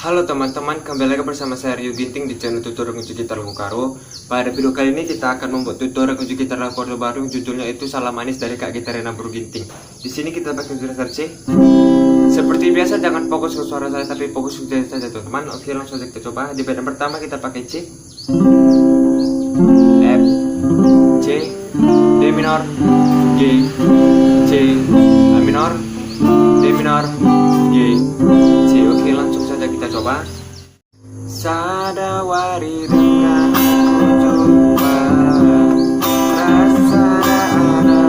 Halo teman-teman, kembali lagi bersama saya Ryu Ginting di channel tutorial kunci gitar lagu karo. Pada video kali ini kita akan membuat tutorial kunci gitar lagu karo baru, judulnya itu Salam Manis dari Kak Gitarena Bro Ginting. Di sini kita pakai gitar C. Seperti biasa jangan fokus ke suara saya tapi fokus ke saja teman-teman. Oke, langsung saja kita coba. Di band pertama kita pakai C, F, C, D minor, G, C, A minor, D minor, G, C. Oke, langsung saja kita coba. Sadawari dengan jumpa rasa ada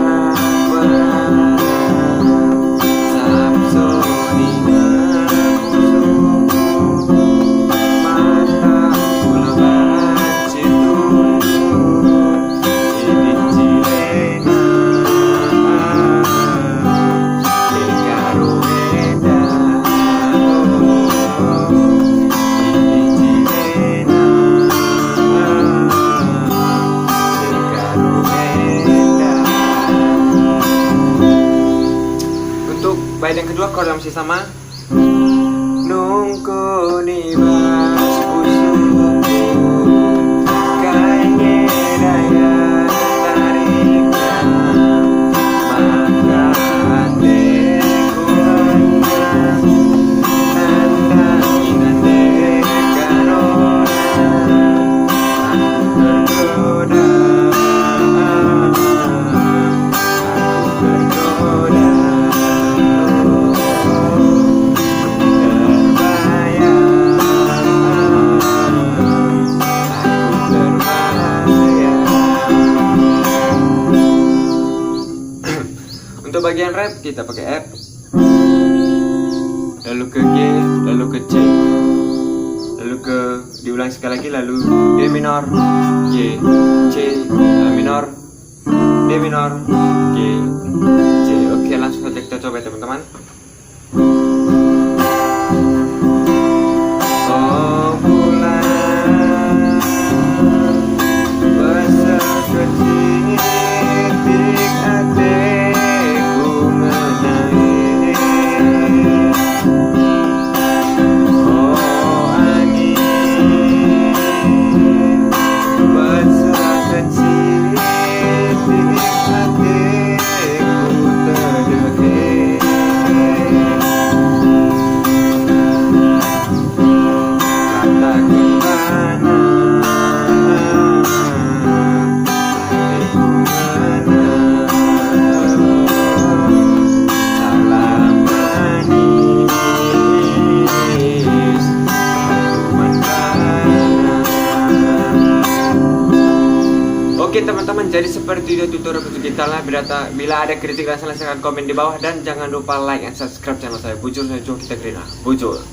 berada Samsonina mata ulaban situn ini cilena bait yang kedua chord yang masih sama. Nungku ni mas usuku kayaknya daya tariknya maka hatiku hanya nanda karona aku tergoda. Untuk bagian rap kita pakai F, lalu ke G, lalu ke C, lalu ke diulang sekali lagi, lalu D minor, G, C, A minor, D minor, G, C. Oke, langsung saja kita coba ya teman-teman. Oh bulan besar kecil titik hati Oke teman-teman, jadi seperti itu tutorial kunci gitar lah. Bila ada kritik dan saran, silahkan komen di bawah dan jangan lupa like dan subscribe channel saya. Bujur saya Joe Kita Grina. Bujur.